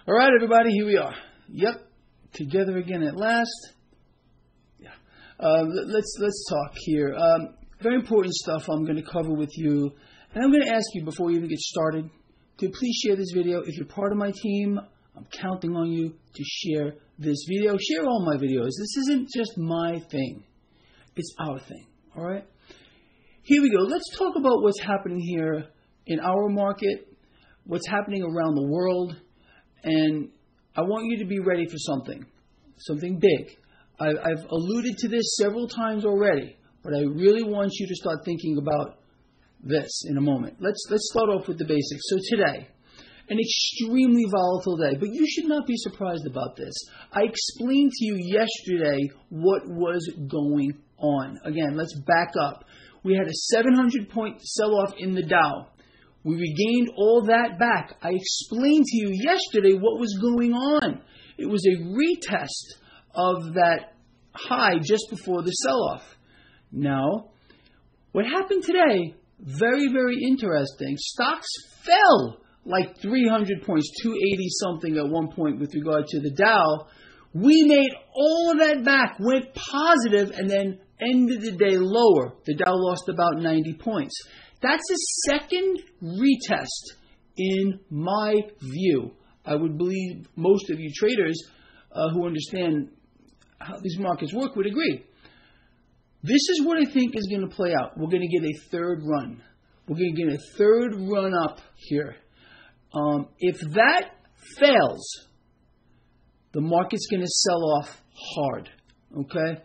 All right, everybody, here we are. Yep, together again at last. Yeah. Let's talk here. Very important stuff I'm going to cover with you. And I'm going to ask you before we even get started to please share this video. If you're part of my team, I'm counting on you to share this video. Share all my videos. This isn't just my thing. It's our thing. All right? Here we go. Let's talk about what's happening here in our market, what's happening around the world. And I want you to be ready for something big. I've alluded to this several times already, but I really want you to start thinking about this in a moment. Let's start off with the basics. So today, an extremely volatile day, but you should not be surprised about this. I explained to you yesterday what was going on. Again, let's back up. We had a 700-point sell-off in the Dow. We regained all that back. I explained to you yesterday what was going on. It was a retest of that high just before the sell-off. Now, what happened today, very, very interesting. Stocks fell like 300 points, 280 something at one point with regard to the Dow. We made all of that back, went positive, and then ended the day lower. The Dow lost about 90 points. That's a second retest in my view. I would believe most of you traders who understand how these markets work would agree. This is what I think is going to play out. We're going to get a third run. We're going to get a third run up here. If that fails, the market's going to sell off hard. Okay?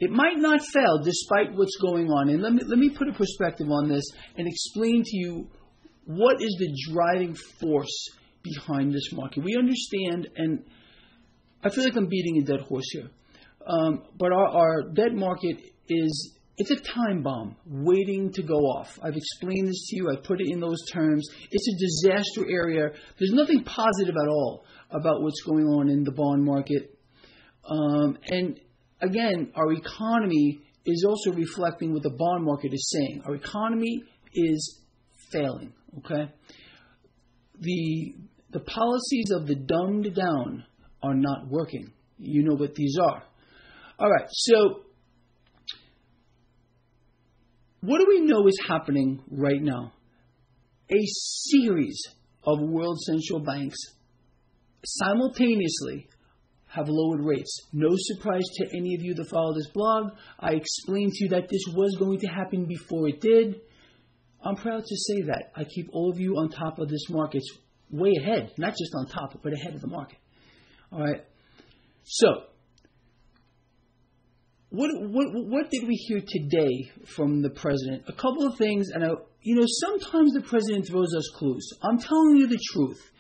It might not fail despite what's going on. And let me put a perspective on this and explain to you what is the driving force behind this market. We understand, and I feel like I'm beating a dead horse here, but our debt market it's a time bomb waiting to go off. I've explained this to you. I put it in those terms. It's a disaster area. There's nothing positive at all about what's going on in the bond market. And again, our economy is also reflecting what the bond market is saying. Our economy is failing, okay? The policies of the dumbed down are not working. You know what these are. All right, so what do we know is happening right now? A series of world central banks simultaneously have lowered rates. No surprise to any of you that follow this blog. I explained to you that this was going to happen before it did. I'm proud to say that. I keep all of you on top of this market, way ahead, not just on top, but ahead of the market. All right. So, what did we hear today from the president? A couple of things, and sometimes the president throws us clues. I'm telling you the truth.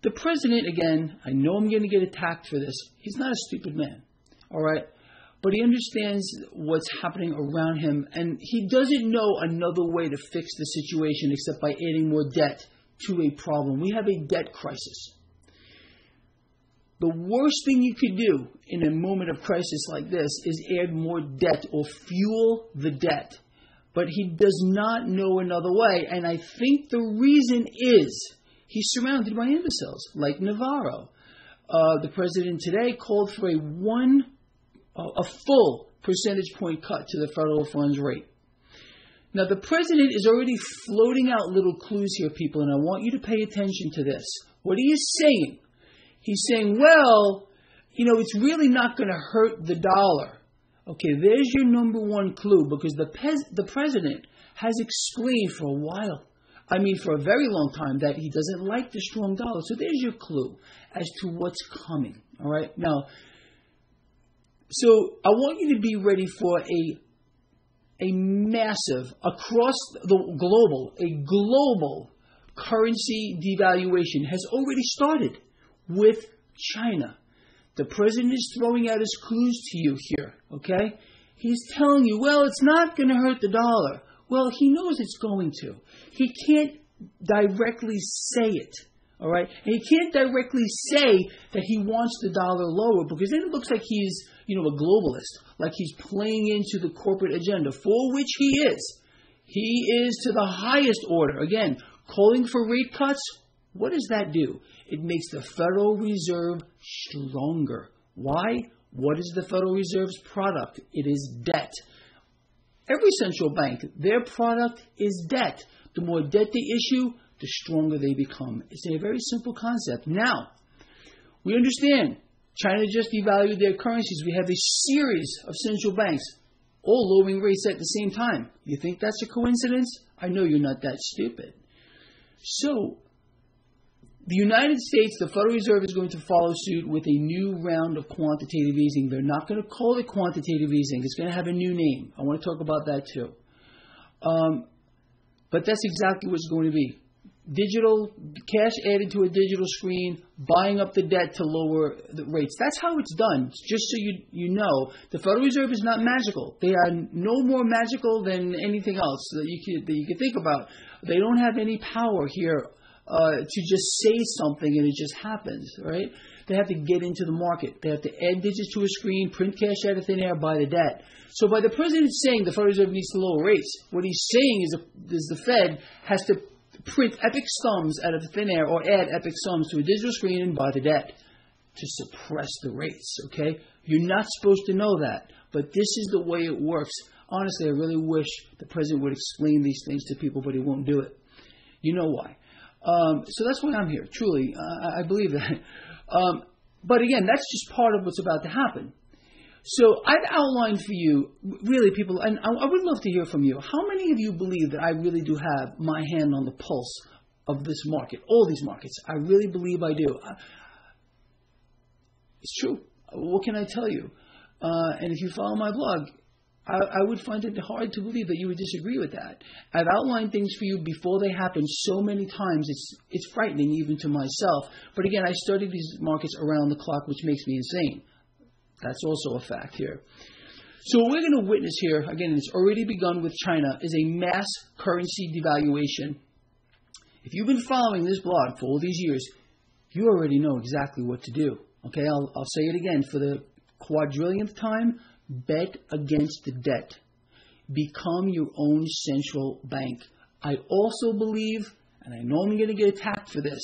The president, again, I know I'm going to get attacked for this. He's not a stupid man, all right? But he understands what's happening around him, and he doesn't know another way to fix the situation except by adding more debt to a problem. We have a debt crisis. The worst thing you could do in a moment of crisis like this is add more debt or fuel the debt. But he does not know another way, and I think the reason is he's surrounded by imbeciles like Navarro. The president today called for a full percentage point cut to the federal funds rate. Now, the president is already floating out little clues here, people, and I want you to pay attention to this. What he is saying, he's saying, well, it's really not going to hurt the dollar. Okay, there's your number one clue, because the president has explained for a while, for a very long time, that he doesn't like the strong dollar. So there's your clue as to what's coming. All right. Now, so I want you to be ready for a massive, across the global currency devaluation has already started with China. The president is throwing out his clues to you here. Okay. He's telling you, well, it's not going to hurt the dollar. Well, he knows it's going to. He can't directly say it, all right? And he can't directly say that he wants the dollar lower, because then it looks like he's, a globalist, like he's playing into the corporate agenda, for which he is. He is to the highest order. Again, calling for rate cuts, What does that do? It makes the Federal Reserve stronger. Why? What is the Federal Reserve's product? It is debt. Every central bank, their product is debt. The more debt they issue, the stronger they become. It's a very simple concept. Now, we understand China just devalued their currencies. We have a series of central banks all lowering rates at the same time. You think that's a coincidence? I know you're not that stupid. So, the United States, the Federal Reserve is going to follow suit with a new round of quantitative easing. They're not going to call it quantitative easing. It's going to have a new name. I want to talk about that too. But that's exactly what it's going to be. Digital, cash added to a digital screen, buying up the debt to lower the rates. That's how it's done. Just so you know, the Federal Reserve is not magical. They are no more magical than anything else that you could think about. They don't have any power here to just say something and it just happens, right? They have to get into the market. They have to add digits to a screen, print cash out of thin air, buy the debt. So by the president saying the Federal Reserve needs to lower rates, what he's saying is the Fed has to print epic sums out of the thin air or add epic sums to a digital screen and buy the debt to suppress the rates, okay? You're not supposed to know that, but this is the way it works. Honestly, I really wish the president would explain these things to people, but he won't do it. You know why? So that's why I'm here, truly. I believe that. But again, that's just part of what's about to happen. So I've outlined for you, really people, and I would love to hear from you. How many of you believe that I really do have my hand on the pulse of this market, all these markets? I really believe I do. It's true. What can I tell you? And if you follow my blog, I would find it hard to believe that you would disagree with that. I've outlined things for you before they happen so many times, it's frightening even to myself. But again, I study these markets around the clock, which makes me insane. That's also a fact here. So what we're going to witness here, again, it's already begun with China, is a mass currency devaluation. If you've been following this blog for all these years, you already know exactly what to do. Okay, I'll say it again for the quadrillionth time. Bet against the debt. Become your own central bank. I also believe, and I know I'm going to get attacked for this,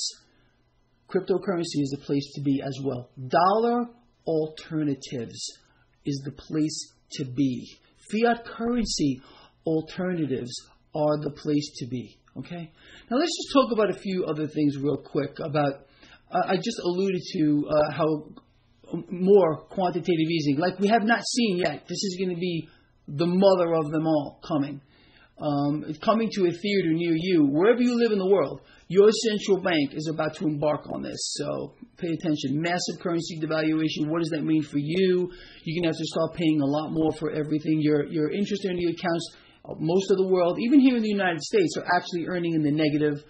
cryptocurrency is the place to be as well. Dollar alternatives is the place to be. Fiat currency alternatives are the place to be. Okay? Now let's just talk about a few other things real quick about, I just alluded to how more quantitative easing, like we have not seen yet. This is going to be the mother of them all coming. It's coming to a theater near you. Wherever you live in the world, your central bank is about to embark on this. So pay attention. Massive currency devaluation. What does that mean for you? You're going to have to start paying a lot more for everything. Your interest-earning accounts, most of the world, even here in the United States, are actually earning in the negative.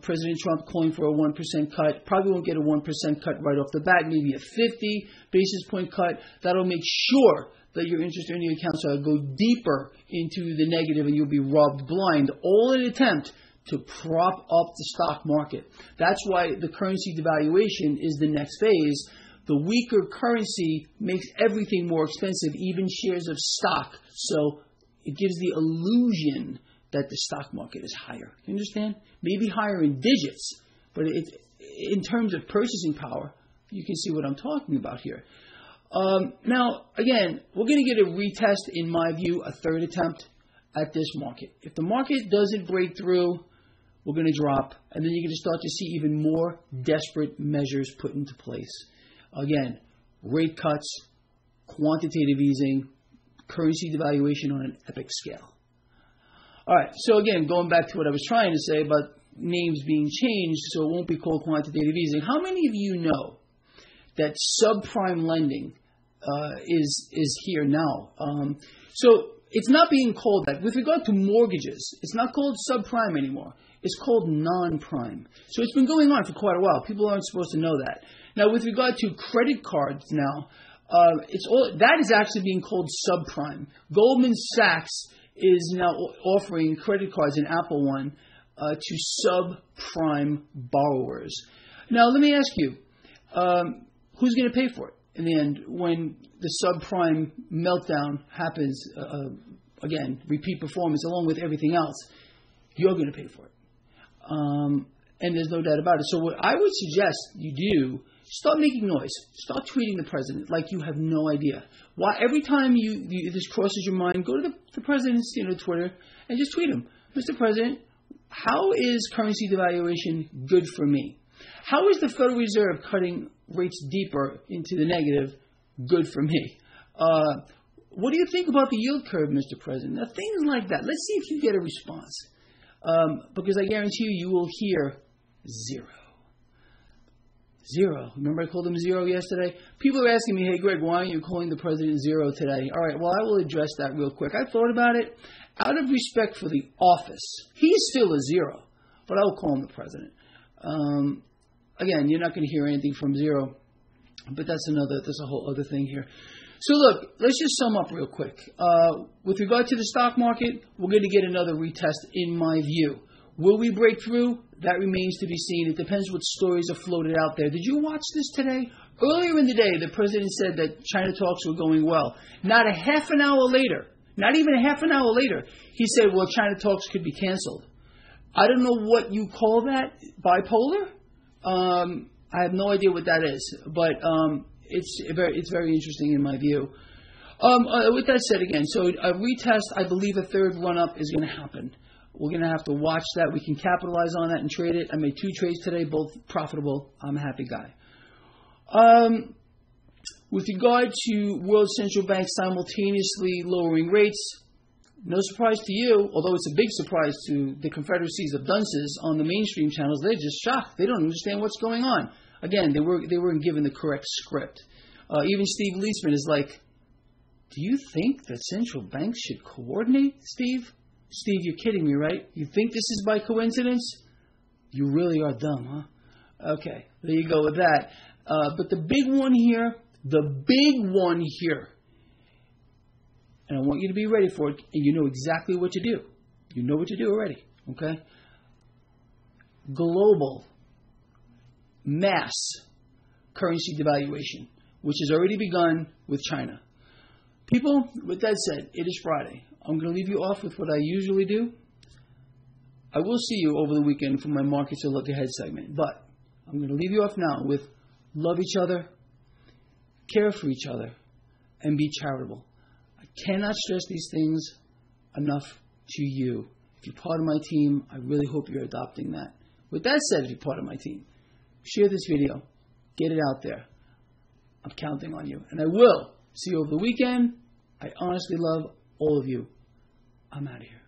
President Trump calling for a 1% cut. Probably won't get a 1% cut right off the bat, maybe a 50 basis point cut. That'll make sure that your interest-earning accounts will go deeper into the negative and you'll be robbed blind. All in an attempt to prop up the stock market. That's why the currency devaluation is the next phase. The weaker currency makes everything more expensive, even shares of stock. So it gives the illusion that the stock market is higher. You understand? Maybe higher in digits, but in terms of purchasing power, you can see what I'm talking about here. Now, again, we're going to get a retest, in my view, a third attempt at this market. If the market doesn't break through, we're going to drop, and then you're going to start to see even more desperate measures put into place. Again, rate cuts, quantitative easing, currency devaluation on an epic scale. All right, so again, going back to what I was trying to say about names being changed so it won't be called quantitative easing. How many of you know that subprime lending is here now? So it's not being called that. With regard to mortgages, it's not called subprime anymore. It's called non-prime. So it's been going on for quite a while. People aren't supposed to know that. Now, with regard to credit cards now, that is actually being called subprime. Goldman Sachs is now offering credit cards, an Apple one, to subprime borrowers. Now, let me ask you, who's going to pay for it in the end when the subprime meltdown happens? Again, repeat performance along with everything else. You're going to pay for it. And there's no doubt about it. So what I would suggest you do, start making noise. Start tweeting the president like you have no idea. Why? Every time this crosses your mind, go to the president's Twitter and just tweet him. Mr. President, how is currency devaluation good for me? How is the Federal Reserve cutting rates deeper into the negative good for me? What do you think about the yield curve, Mr. President? Now, things like that. Let's see if you get a response. Because I guarantee you will hear zero. Zero. Remember I called him zero yesterday? People are asking me, hey, Greg, why aren't you calling the president zero today? All right, well, I will address that real quick. I thought about it. Out of respect for the office, he's still a zero, but I will call him the president. Again, you're not going to hear anything from zero, but that's a whole other thing here. So look, let's just sum up real quick. With regard to the stock market, we're going to get another retest in my view. Will we break through? That remains to be seen. It depends what stories are floated out there. Did you watch this today? Earlier in the day, the president said that China talks were going well. Not a half an hour later, not even a half an hour later, he said, well, China talks could be canceled. I don't know what you call that, bipolar? I have no idea what that is, but it's very interesting in my view. With that said, again, so a retest, I believe a third run-up is going to happen. We're going to have to watch that. We can capitalize on that and trade it. I made 2 trades today, both profitable. I'm a happy guy. With regard to world central banks simultaneously lowering rates, no surprise to you, although it's a big surprise to the confederacies of dunces on the mainstream channels. They're just shocked. They don't understand what's going on. Again, they weren't given the correct script. Even Steve Leisman is like, do you think that central banks should coordinate, Steve? Steve, you're kidding me, right? You think this is by coincidence? You really are dumb, huh? Okay, there you go with that. But the big one here, and I want you to be ready for it, and you know exactly what to do. You know what to do already, okay? Global mass currency devaluation, which has already begun with China. People, with that said, it is Friday. I'm going to leave you off with what I usually do. I will see you over the weekend for my Markets to Look Ahead segment, but I'm going to leave you off now with love each other, care for each other, and be charitable. I cannot stress these things enough to you. If you're part of my team, I really hope you're adopting that. With that said, if you're part of my team, share this video. Get it out there. I'm counting on you. And I will see you over the weekend. I honestly love all of you. I'm out of here.